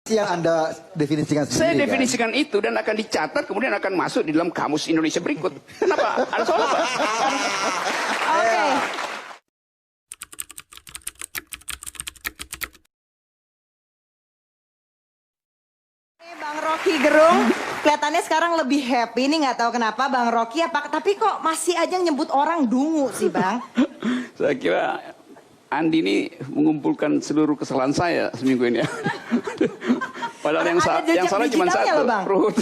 Yang Anda definisikan sendiri. Saya definisikan itu dan akan dicatat kemudian akan masuk di dalam kamus Indonesia berikut. Kenapa? Ada soal apa? Oke. Bang Rocky Gerung, kelihatannya sekarang lebih happy nih, nggak tahu kenapa Bang Rocky apa, tapi kok masih aja nyebut orang dungu sih Bang? Saya kira Andi ini mengumpulkan seluruh kesalahan saya seminggu ini ya. Padahal yang salah cuma satu, Ruhut.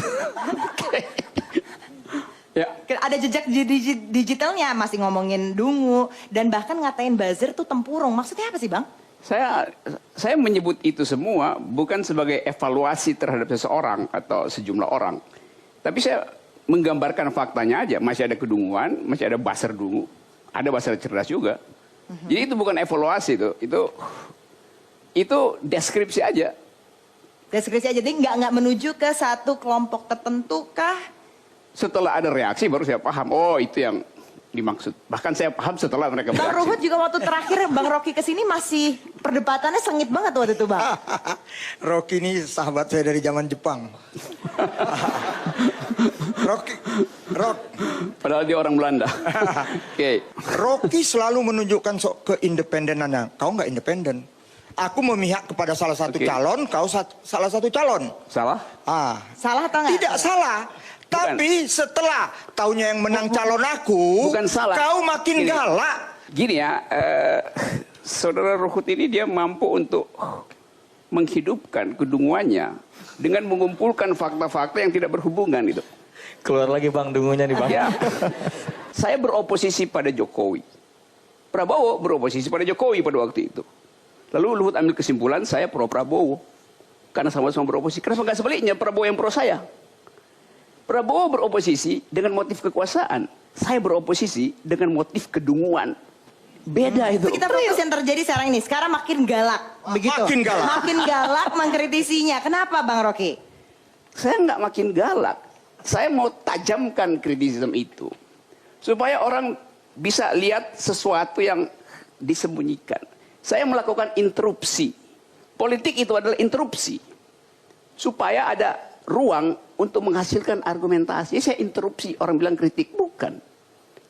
Ya. Ada jejak digitalnya, masih ngomongin dungu dan bahkan ngatain buzzer tuh tempurung. Maksudnya apa sih Bang? Saya menyebut itu semua bukan sebagai evaluasi terhadap seseorang atau sejumlah orang. Tapi saya menggambarkan faktanya aja. Masih ada kedunguan, masih ada buzzer dungu. Ada buzzer cerdas juga. Jadi itu bukan evaluasi itu deskripsi aja. Deskripsi aja, jadi nggak menuju ke satu kelompok tertentu kah? Setelah ada reaksi baru saya paham, oh itu yang dimaksud. Bahkan saya paham setelah mereka Bang bereaksi. Ruhut juga waktu terakhir Bang Rocky kesini masih perdebatannya sengit banget waktu itu Bang. Rocky ini sahabat saya dari zaman Jepang. Rocky. Padahal dia orang Belanda. Oke. Rocky selalu menunjukkan keindependenannya. Kau nggak independen. Aku memihak kepada salah satu calon, kau salah satu calon. Salah? Salah atau nggak? Tidak salah. Tapi setelah taunya yang menang calon aku, bukan salah. Kau makin galak. Gini ya, saudara Ruhut ini dia mampu untuk menghidupkan kedunguannya dengan mengumpulkan fakta-fakta yang tidak berhubungan itu. Keluar lagi Bang dungunya nih Bang. Ya. Saya beroposisi pada Jokowi. Prabowo beroposisi pada Jokowi pada waktu itu. Lalu Luhut ambil kesimpulan saya pro Prabowo. Karena sama-sama beroposisi. Kenapa nggak sebaliknya Prabowo yang pro saya? Prabowo beroposisi dengan motif kekuasaan. Saya beroposisi dengan motif kedunguan. Beda itu. Kita fokus yang terjadi sekarang ini. Sekarang makin galak. Begitu. Makin galak. Makin galak mengkritisinya. Kenapa Bang Rocky? Saya nggak makin galak. Saya mau tajamkan kritisisme itu. Supaya orang bisa lihat sesuatu yang disembunyikan. Saya melakukan interupsi. Politik itu adalah interupsi. Supaya ada ruang untuk menghasilkan argumentasi. Saya interupsi. Orang bilang kritik. Bukan.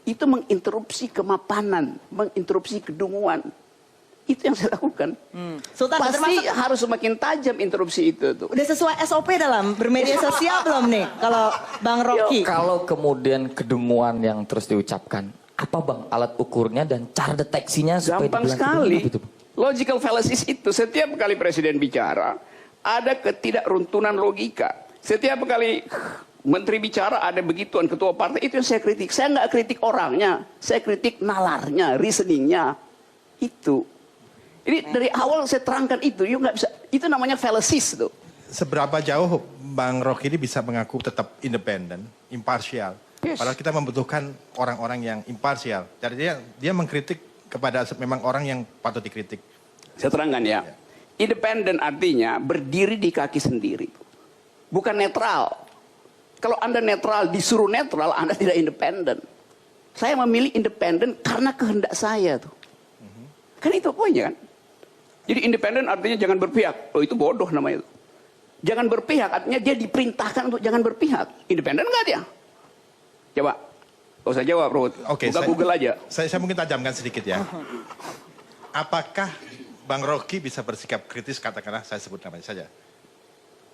Itu menginterupsi kemapanan. Menginterupsi kedunguan. Itu yang saya lakukan. Sultan, pasti harus semakin tajam interupsi itu tuh. Udah sesuai SOP dalam bermedia sosial belum nih? Kalau Bang Rocky. Kalau kemudian kedunguan yang terus diucapkan, apa Bang alat ukurnya dan cara deteksinya supaya gampang dibilang sekali. gitu? Logical fallacies itu setiap kali presiden bicara ada ketidakruntunan logika. Setiap kali menteri bicara ada begituan, ketua partai, itu yang saya kritik. Saya nggak kritik orangnya, saya kritik nalarnya, reasoningnya. Itu. Jadi dari awal saya terangkan itu, yuk nggak bisa. Itu namanya fallacies tuh. Seberapa jauh Bang Rocky ini bisa mengaku tetap independen, imparsial? Yes. Padahal kita membutuhkan orang-orang yang imparsial. Jadi dia mengkritik kepada memang orang yang patut dikritik. Saya terangkan ya. Independen artinya berdiri di kaki sendiri. Bukan netral. Kalau Anda netral, disuruh netral, Anda tidak independen. Saya memilih independen karena kehendak saya tuh. Kan itu poinnya kan. Jadi independen artinya jangan berpihak. Oh itu bodoh namanya itu. Jangan berpihak artinya dia diperintahkan untuk jangan berpihak. Independen nggak dia? Coba. Gak usah jawab, Ruhut. Oke, buka Google aja. Saya mungkin tajamkan sedikit ya. Apakah Bang Rocky bisa bersikap kritis, katakanlah saya sebut namanya saja.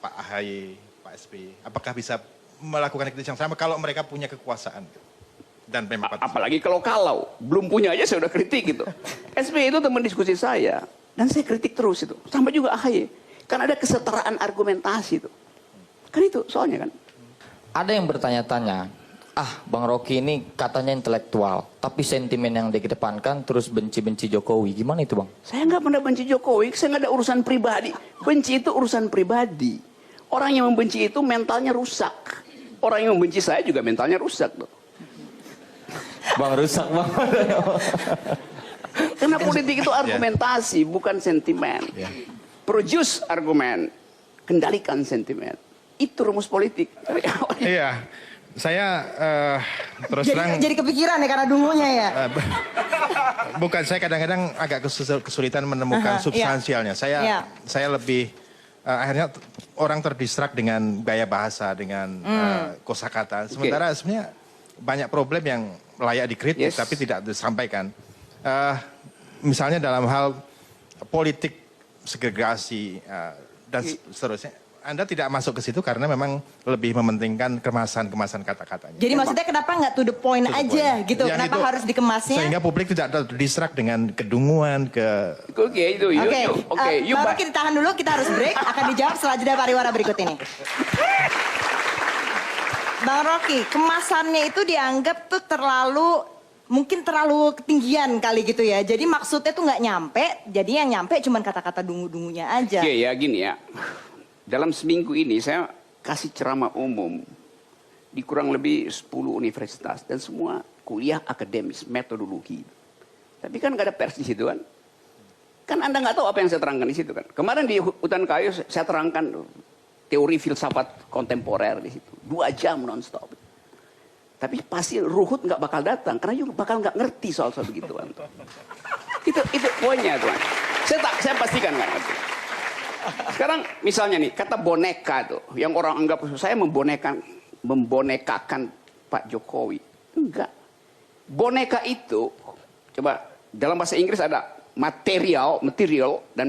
Pak AHY, Pak SBY. Apakah bisa melakukan kritis yang sama kalau mereka punya kekuasaan? Dan memang apalagi kalau belum punya aja saya udah kritik gitu. SBY itu teman diskusi saya. Dan saya kritik terus itu. Sampai juga AHY. Kan ada kesetaraan argumentasi itu. Kan itu soalnya kan. Ada yang bertanya-tanya, Bang Rocky ini katanya intelektual, tapi sentimen yang dikedepankan terus benci-benci Jokowi. Gimana itu Bang? Saya nggak pernah benci Jokowi, saya nggak ada urusan pribadi. Benci itu urusan pribadi. Orang yang membenci itu mentalnya rusak. Orang yang membenci saya juga mentalnya rusak tuh. Bang rusak Bang. Karena politik itu argumentasi, bukan sentimen. Produce argumen, kendalikan sentimen. Itu rumus politik. Iya, saya terus terang. Jadi kepikiran ya karena dungunya ya. Bukan, saya kadang-kadang agak kesulitan menemukan substansialnya. Saya lebih akhirnya orang terdistrak dengan gaya bahasa, dengan kosakata. Sementara sebenarnya banyak problem yang layak dikritik tapi tidak disampaikan. Misalnya dalam hal politik segregasi dan seterusnya. Anda tidak masuk ke situ karena memang lebih mementingkan kemasan kata-katanya. Jadi maksudnya kenapa nggak to the point aja gitu? Yang Kenapa itu, harus dikemasnya? Sehingga publik tidak terdistrak dengan kedunguan ke... Oke, itu. Oke, baru kita tahan dulu, kita harus break. Akan dijawab setelah jeda pariwara berikut ini. Bang Rocky, kemasannya itu dianggap tuh mungkin terlalu ketinggian kali gitu ya. Jadi maksudnya tuh nggak nyampe, jadi yang nyampe cuma kata-kata dungu-dungunya aja. Oke ya, gini ya. Dalam seminggu ini saya kasih ceramah umum di kurang lebih 10 universitas dan semua kuliah akademis, metodologi. Tapi kan nggak ada pers di situ kan. Kan Anda nggak tahu apa yang saya terangkan di situ kan. Kemarin di Hutan Kayu saya terangkan teori filsafat kontemporer di situ. 2 jam nonstop. Tapi pasti Ruhut nggak bakal datang karena juga bakal nggak ngerti soal-soal begituan. Itu poinnya tuan. Saya pastikan nggak ngerti. Sekarang misalnya nih kata boneka tuh yang orang anggap saya membonekakan Pak Jokowi. Enggak. Boneka itu coba dalam bahasa Inggris ada material dan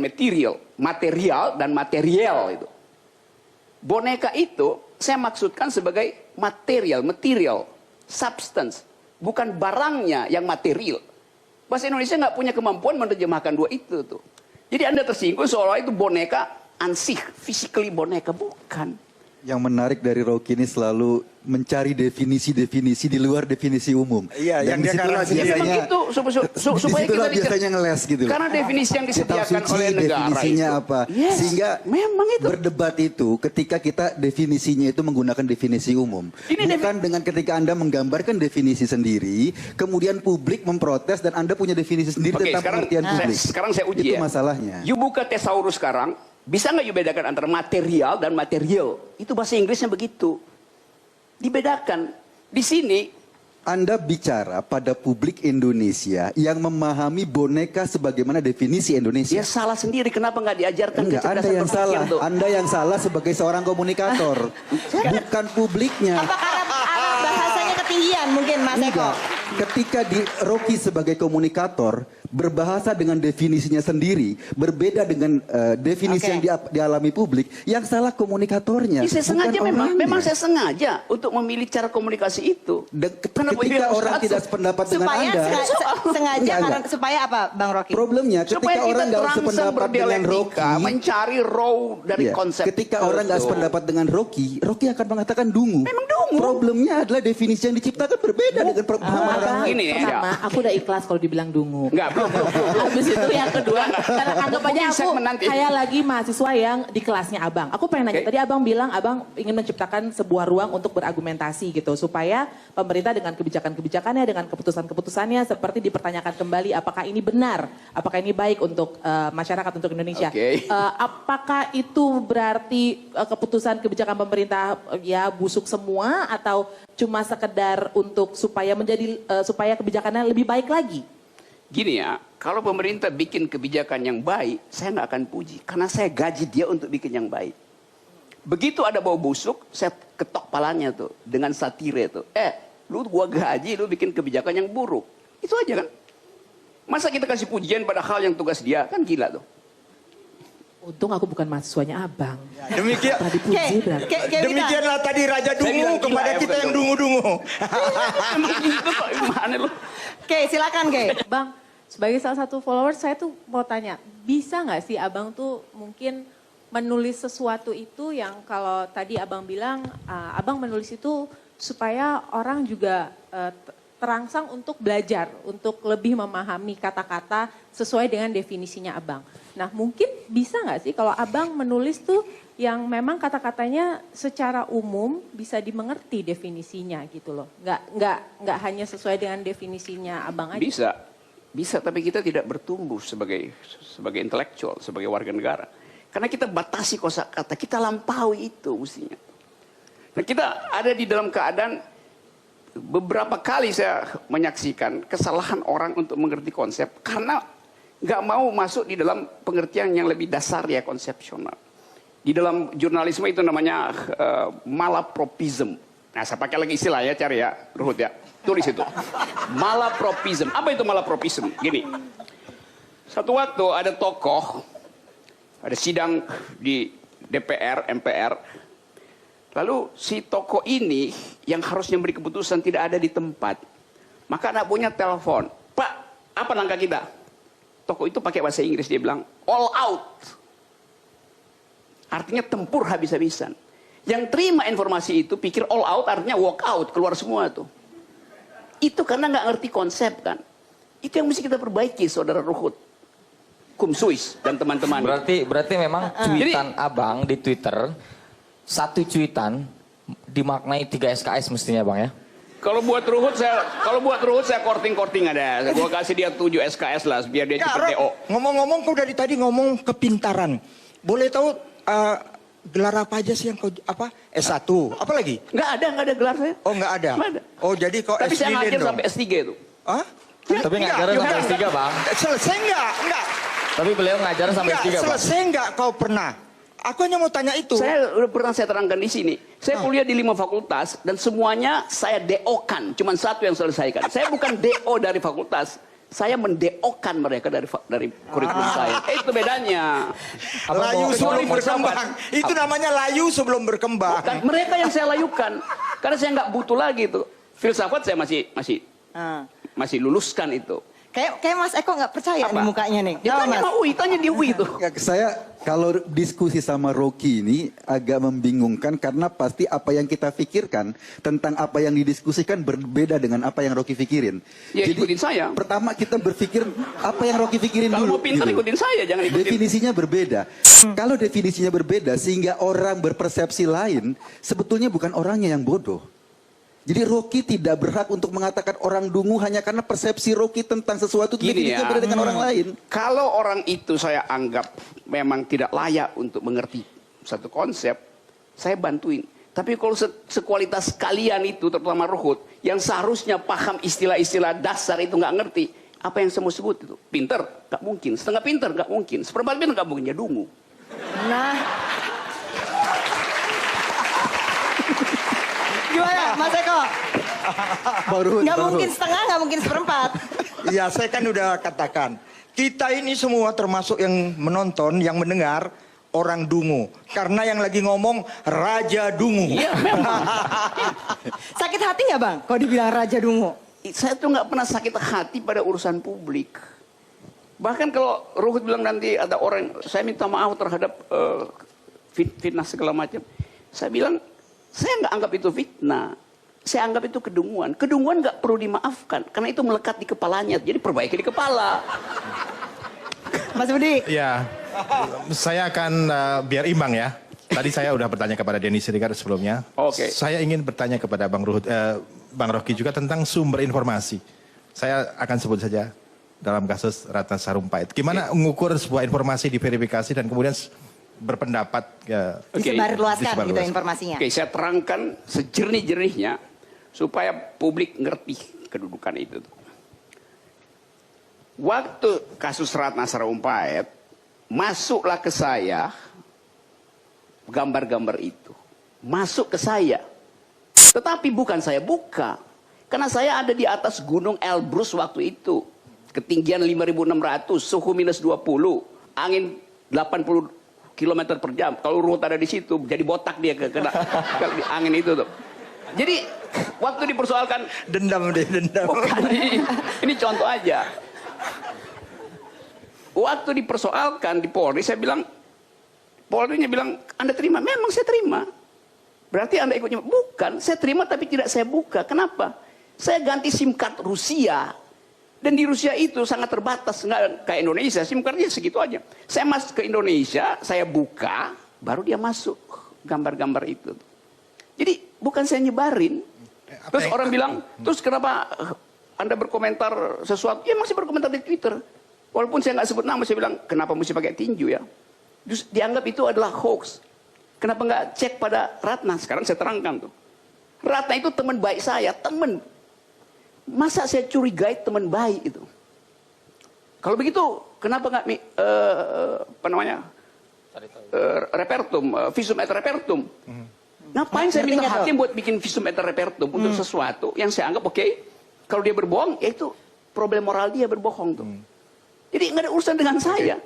material itu. Boneka itu saya maksudkan sebagai material, substance, bukan barangnya yang material. Bahasa Indonesia nggak punya kemampuan menerjemahkan dua itu tuh. Jadi Anda tersinggung seolah itu boneka ansih, physically boneka, bukan. Yang menarik dari Rocky ini selalu mencari definisi-definisi di luar definisi umum. Iya, yang dia disitulah garansi. biasanya, Begitu, supaya kita biasanya ngeles gitu loh. Karena definisi yang Kitab disediakan suci oleh negara definisinya itu. apa. Yes, Sehingga memang itu. berdebat itu ketika kita definisinya itu menggunakan definisi umum. Bukan dengan ketika Anda menggambarkan definisi sendiri, kemudian publik memprotes dan Anda punya definisi sendiri tentang pengertian publik. Sekarang saya uji itu ya. masalahnya. You buka tesaurus sekarang, bisa nggak you bedakan antara material dan material? Itu bahasa Inggrisnya begitu. Dibedakan. Di sini Anda bicara pada publik Indonesia yang memahami boneka sebagaimana definisi Indonesia. dia salah sendiri. Kenapa nggak diajarkan Enggak, Anda kecerdasan yang berpikir salah. tuh? Anda yang salah sebagai seorang komunikator. Bukan publiknya. Apa karena bahasanya ketinggian mungkin Mas Eko? Enggak. Ketika di Rocky sebagai komunikator berbahasa dengan definisinya sendiri, berbeda dengan definisi yang dialami publik, yang salah komunikatornya. Saya sengaja bukan orangnya. memang saya sengaja untuk memilih cara komunikasi itu. Ketika orang tidak sependapat dengan Anda, Sengaja Enggak, karena enggak. supaya apa Bang Rocky? problemnya ketika Supaya kita orang nggak terangsang sependapat dengan berdialektika, Rocky, mencari raw dari iya, konsep. ketika orang nggak itu. sependapat dengan Rocky akan mengatakan dungu. Memang dungu. Problemnya adalah definisi yang diciptakan berbeda dengan pemahaman orang Abang, lain. Ini ya. pertama, aku udah ikhlas kalau dibilang dungu. Enggak, belum. Habis itu yang kedua, karena anggap aja Mungkin aku segmen nanti. kayak lagi mahasiswa yang di kelasnya abang. Aku pengen nanya, Oke. tadi abang bilang abang ingin menciptakan sebuah ruang untuk berargumentasi gitu. Supaya pemerintah dengan kebijakan-kebijakannya, dengan keputusan-keputusannya seperti dipertanyakan kembali apakah ini benar, apakah ini baik untuk masyarakat, untuk Indonesia. Oke. Apakah itu berarti keputusan kebijakan pemerintah ya busuk semua atau cuma sekedar untuk supaya supaya kebijakannya lebih baik lagi? Gini ya, kalau pemerintah bikin kebijakan yang baik, saya nggak akan puji. Karena saya gaji dia untuk bikin yang baik. Begitu ada bau busuk, saya ketok palanya tuh. Dengan satire tuh. Lu gua gaji, lu bikin kebijakan yang buruk. Itu aja kan. Masa kita kasih pujian pada hal yang tugas dia? Kan gila tuh. Untung aku bukan mahasiswanya abang. Demikian. Pernah dipuji berarti. Demikianlah tadi Raja Saya Dungu bilang kepada gila ya, kita yang betul. dungu-dungu. Emang gitu kok, gimana lu? Oke, silakan Ge. Bang, sebagai salah satu followers saya tuh mau tanya, bisa nggak sih abang tuh mungkin menulis sesuatu itu yang kalau tadi abang bilang, abang menulis itu supaya orang juga terangsang untuk belajar, untuk lebih memahami kata-kata sesuai dengan definisinya abang. Nah mungkin bisa nggak sih kalau abang menulis tuh yang memang kata-katanya secara umum bisa dimengerti definisinya gitu loh. Nggak hanya sesuai dengan definisinya abang aja. Bisa, tapi kita tidak bertumbuh sebagai intelektual, sebagai warga negara. Karena kita batasi kosakata, kita lampaui itu mestinya. Nah kita ada di dalam keadaan, beberapa kali saya menyaksikan kesalahan orang untuk mengerti konsep, karena nggak mau masuk di dalam pengertian yang lebih dasar ya konsepsional. Di dalam jurnalisme itu namanya malapropism. Nah, saya pakai lagi istilah ya, cari ya, Ruhut ya. Tulis itu. Malapropism. Apa itu malapropism? Gini. Satu waktu ada tokoh, ada sidang di DPR, MPR. Lalu si tokoh ini yang harusnya memberi keputusan tidak ada di tempat. Maka anak punya telepon. Pak, apa langkah kita? Tokoh itu pakai bahasa Inggris, dia bilang, all out. Artinya tempur habis-habisan. Yang terima informasi itu pikir all out artinya walk out, keluar semua tuh. Itu karena nggak ngerti konsep kan. Itu yang mesti kita perbaiki, saudara Ruhut, Kumsuis dan teman-teman. Berarti memang cuitan abang di Twitter, satu cuitan dimaknai 3 SKS mestinya bang ya? Kalau buat Ruhut saya korting-korting ada. Gua kasih dia 7 SKS lah biar dia cepet DO. Ngomong-ngomong kau dari tadi ngomong kepintaran. Boleh tahu gelar apa aja sih yang kau apa? S1. Apa lagi? Nggak ada gelar saya. Oh, nggak ada. Nggak ada. Oh, jadi kau Tapi S saya lilin ngajar dong. sampai S3 itu. Hah? Tapi ngajar sampai S3 bang. Selesai enggak? Tapi beliau ngajar sampai S3 bang. Selesai enggak kau pernah? Aku hanya mau tanya itu. Saya udah pernah saya terangkan di sini. Saya kuliah di 5 fakultas dan semuanya saya DO-kan. Cuman satu yang selesaikan. Saya bukan DO dari fakultas. Saya mendeokan mereka dari kurikulum saya. Itu bedanya. Layu sebelum Kecuali berkembang. Itu namanya layu sebelum berkembang. Bukan, mereka yang saya layukan. Karena saya nggak butuh lagi itu. Filsafat saya masih luluskan itu. Kayak Mas Eko nggak percaya Apa? nih mukanya nih. Ya, Jawab, tanya Mas. sama UI, tanya di UI itu. Ya, saya kalau diskusi sama Rocky ini agak membingungkan karena pasti apa yang kita pikirkan tentang apa yang didiskusikan berbeda dengan apa yang Rocky pikirin. Ya, ikutin saya. Pertama kita berpikir apa yang Rocky pikirin Kalau dulu. mau pintar gitu. ikutin saya, jangan ikutin. Definisinya berbeda. Kalau definisinya berbeda sehingga orang berpersepsi lain, sebetulnya bukan orangnya yang bodoh. Jadi Rocky tidak berhak untuk mengatakan orang dungu hanya karena persepsi Rocky tentang sesuatu Gini definisinya ya. berbeda dengan orang lain. Kalau orang itu saya anggap memang tidak layak untuk mengerti satu konsep, saya bantuin. Tapi kalau sekualitas kalian itu, terutama Ruhut, yang seharusnya paham istilah-istilah dasar itu nggak ngerti, apa yang saya mau sebut itu? Pinter? Nggak mungkin. Setengah pinter? Nggak mungkin. Seperempat pinter? Nggak mungkin. Ya dungu. Nah. Gimana Mas Eko? Nggak mungkin setengah, nggak mungkin seperempat. Iya, saya kan udah katakan. Kita ini semua termasuk yang menonton, yang mendengar, orang dungu. Karena yang lagi ngomong Raja Dungu. Iya, memang. Sakit hati nggak Bang kalau dibilang Raja Dungu? Saya tuh nggak pernah sakit hati pada urusan publik. Bahkan kalau Ruhut bilang nanti ada orang, saya minta maaf terhadap fitnah segala macam. Saya bilang, saya nggak anggap itu fitnah. Saya anggap itu kedunguan. Kedunguan nggak perlu dimaafkan. Karena itu melekat di kepalanya. Jadi perbaiki di kepala. Mas Budi. Ya, saya akan biar imbang ya. Tadi saya udah bertanya kepada Denny Siregar sebelumnya. Oke. Saya ingin bertanya kepada Bang Ruhut, Bang Rocky juga tentang sumber informasi. Saya akan sebut saja dalam kasus Ratna Sarumpait. Gimana mengukur sebuah informasi diverifikasi dan kemudian berpendapat Disebarluaskan gitu informasinya. Oke, saya terangkan sejernih-jernihnya supaya publik ngerti kedudukan itu. Waktu kasus Ratna Sarumpait, masuklah ke saya gambar-gambar itu. Masuk ke saya. Tetapi bukan saya buka. Karena saya ada di atas gunung Elbrus waktu itu. Ketinggian 5.600, suhu minus 20, angin 80 km per jam. Kalau Ruhut ada di situ, jadi botak dia kena angin itu tuh. Jadi waktu dipersoalkan, Dendam deh, dendam. bukan, ini contoh aja. Waktu dipersoalkan di Polri, saya bilang, Polri-nya bilang, Anda terima? Memang saya terima. Berarti Anda ikutnya? Bukan, saya terima tapi tidak saya buka. Kenapa? Saya ganti SIM card Rusia. Dan di Rusia itu sangat terbatas, nggak kayak Indonesia, SIM cardnya segitu aja. Saya masuk ke Indonesia, saya buka, baru dia masuk gambar-gambar itu. Jadi bukan saya nyebarin. Terus orang bilang, terus kenapa Anda berkomentar sesuatu? Ya masih berkomentar di Twitter. Walaupun saya nggak sebut nama, saya bilang, kenapa mesti pakai tinju ya? Terus dianggap itu adalah hoax. Kenapa nggak cek pada Ratna? Sekarang saya terangkan tuh. Ratna itu teman baik saya, teman. Masa saya curigai teman baik itu? Kalau begitu, kenapa nggak visum et repertum. Ngapain saya minta hakim buat bikin visum et repertum untuk sesuatu yang saya anggap oke, kalau dia berbohong, ya itu problem moral dia berbohong tuh. Jadi nggak ada urusan dengan saya.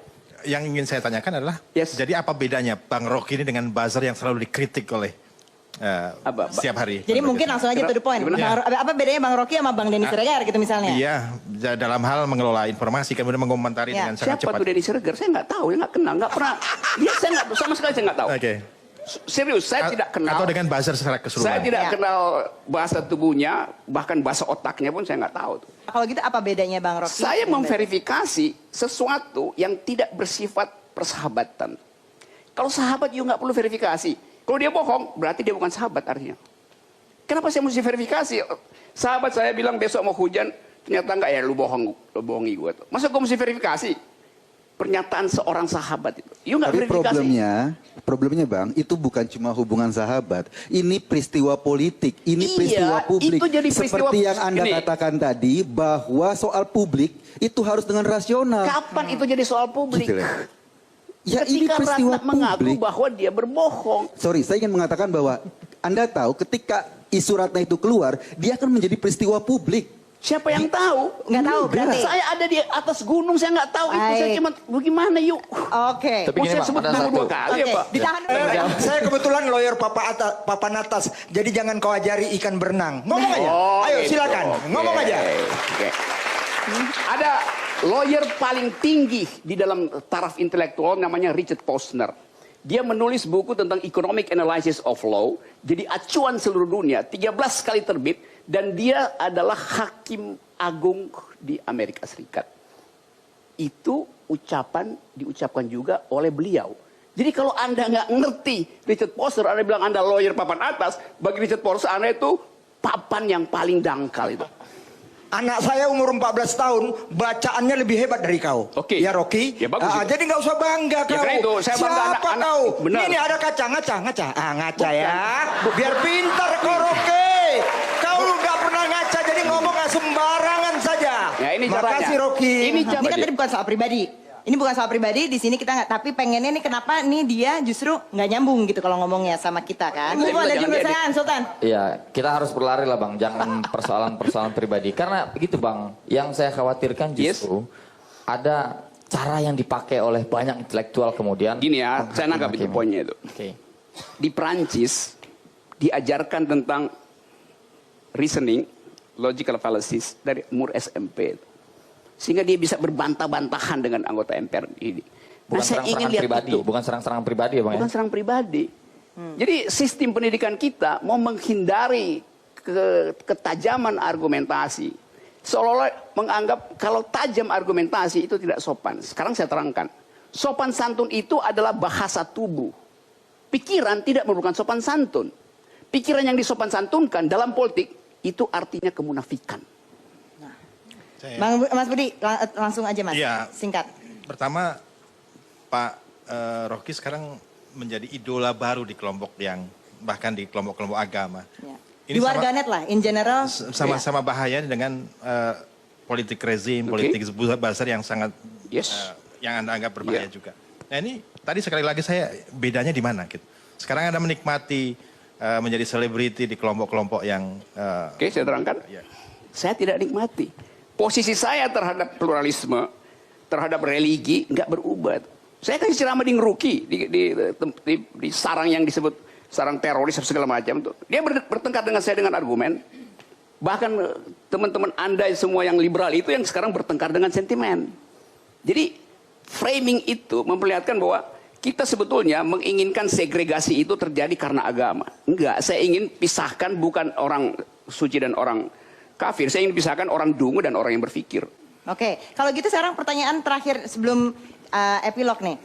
Yang ingin saya tanyakan adalah, Yes. jadi apa bedanya Bang Rocky ini dengan buzzer yang selalu dikritik oleh setiap hari? Jadi mungkin langsung aja to the point. Gimana? Apa bedanya Bang Rocky sama Bang Denny Siregar gitu misalnya? Iya, dalam hal mengelola informasi, kemudian mengomentari Ya. dengan sangat Siapa cepat. tuh Denny Siregar? Saya nggak tahu, saya nggak kenal, nggak pernah. Dia saya nggak, sama sekali saya nggak tahu. Oke. Serius, saya tidak kenal. Atau dengan buzzer secara keseluruhan. Saya tidak Ya. kenal bahasa tubuhnya, bahkan bahasa otaknya pun saya nggak tahu. Tuh. Kalau gitu apa bedanya Bang Rocky? Saya memverifikasi sesuatu yang tidak bersifat persahabatan. Kalau sahabat juga nggak perlu verifikasi. Kalau dia bohong, berarti dia bukan sahabat artinya. Kenapa saya mesti verifikasi? Sahabat saya bilang besok mau hujan, ternyata enggak, ya lu bohongi gue tuh. Masa gue mesti verifikasi? Pernyataan seorang sahabat itu. You nggak Tapi verifikasi. problemnya Bang, itu bukan cuma hubungan sahabat. Ini peristiwa politik, ini Iya, peristiwa publik. itu jadi peristiwa- Seperti yang Anda Gini. katakan tadi, bahwa soal publik itu harus dengan rasional. Kapan itu jadi soal publik? Gitu loh. Ya ini Ketika peristiwa Ratna mengaku publik. bahwa dia berbohong. Sorry, saya ingin mengatakan bahwa Anda tahu ketika isu Ratna itu keluar, dia akan menjadi peristiwa publik. Siapa yang tahu? Nggak tahu berarti. Saya ada di atas gunung, saya nggak tahu itu. Saya Baik. cuma bagaimana yuk? Oke. Tapi Mau gini, saya Pak, sebut ada nama satu. 2 kali ya Oke, Pak? ditahan dulu. Saya kebetulan lawyer papan atas, jadi jangan kau ajari ikan berenang. Ngomong aja, Oh, ayo gitu. silakan, Oke, ngomong aja. oke. Ada lawyer paling tinggi di dalam taraf intelektual namanya Richard Posner. Dia menulis buku tentang Economic Analysis of Law, jadi acuan seluruh dunia, 13 kali terbit, dan dia adalah hakim agung di Amerika Serikat. Itu diucapkan juga oleh beliau. Jadi kalau Anda nggak ngerti Richard Posner, Anda bilang Anda lawyer papan atas, bagi Richard Posner Anda itu papan yang paling dangkal itu. Anak saya umur 14 tahun, bacaannya lebih hebat dari kau. Oke. Ya Rocky. Ya, bagus itu. Jadi nggak usah bangga Ya, kau. karena itu saya bangga Siapa anak-anak. kau? Benar. Ini ada kaca, ngaca. Ngaca ya. Biar pintar kau Rocky. Kau nggak pernah ngaca, jadi ngomong nggak sembarangan saja. Ya, ini caranya. Makasih Rocky. Ini Ini kan tadi bukan soal pribadi. Ini bukan soal pribadi, di sini kita nggak, tapi pengennya nih kenapa nih dia justru nggak nyambung gitu kalau ngomongnya sama kita kan. Saya Mau ada bilang juga jangan saya Sultan. Iya, kita harus berlari lah Bang, jangan persoalan-persoalan pribadi. Karena begitu Bang, yang saya khawatirkan justru ada cara yang dipakai oleh banyak intelektual kemudian. Gini ya, saya nangkap itu Hakim. poinnya itu. Oke. Di Prancis diajarkan tentang reasoning, logical fallacies dari umur SMP. Sehingga dia bisa berbantah-bantahan dengan anggota MPR ini. Bukan saya ingin serang-serangan lihat pribadi, itu. bukan serang-serangan pribadi ya Bang Bukan ya? serang pribadi. Jadi sistem pendidikan kita mau menghindari ketajaman argumentasi. Seolah-olah menganggap kalau tajam argumentasi itu tidak sopan. Sekarang saya terangkan. Sopan santun itu adalah bahasa tubuh. Pikiran tidak merupakan sopan santun. Pikiran yang disopan santunkan dalam politik itu artinya kemunafikan. Mas Budi, langsung aja Mas, Iya. singkat. Pertama, Pak Rocky sekarang menjadi idola baru di kelompok yang, bahkan di kelompok-kelompok agama. Ya. Ini Di warganet lah, in general. sama-sama bahaya dengan politik rezim, Oke. politik buzzer yang sangat Yes. yang Anda anggap berbahaya Iya. juga. Nah ini tadi sekali lagi saya bedanya di mana gitu. Sekarang Anda menikmati menjadi selebriti di kelompok-kelompok yang Oke, saya terangkan. ya. Saya tidak nikmati. Posisi saya terhadap pluralisme, terhadap religi nggak berubah. Saya kasih ceramah di Ngeruki, di sarang yang disebut sarang teroris segala macam tuh. Dia bertengkar dengan saya dengan argumen. Bahkan teman-teman Anda semua yang liberal itu yang sekarang bertengkar dengan sentimen. Jadi framing itu memperlihatkan bahwa kita sebetulnya menginginkan segregasi itu terjadi karena agama. Enggak, saya ingin pisahkan bukan orang suci dan orang kafir. Saya ingin pisahkan orang dungu dan orang yang berpikir. Oke, kalau gitu sekarang pertanyaan terakhir sebelum epilog nih.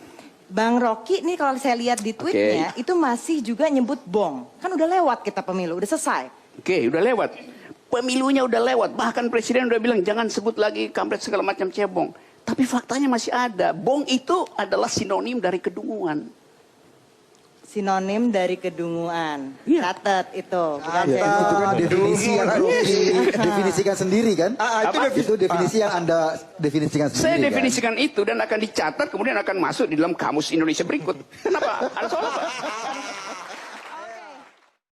Bang Rocky nih kalau saya lihat di tweetnya itu masih juga nyebut bong. Kan udah lewat kita pemilu, udah selesai. Oke, udah lewat. Pemilunya udah lewat. Bahkan presiden udah bilang jangan sebut lagi kampret segala macam cebong. Tapi faktanya masih ada. Bong itu adalah sinonim dari kedunguan. Sinonim dari kedunguan. Iya. Catat itu. Bukan Catat. saya. Itu kan definisi yang Rocky definisikan sendiri kan? Itu definisi yang Anda definisikan sendiri. Saya kan? definisikan itu dan akan dicatat kemudian akan masuk di dalam kamus Indonesia berikut. Kenapa? Ada soal apa?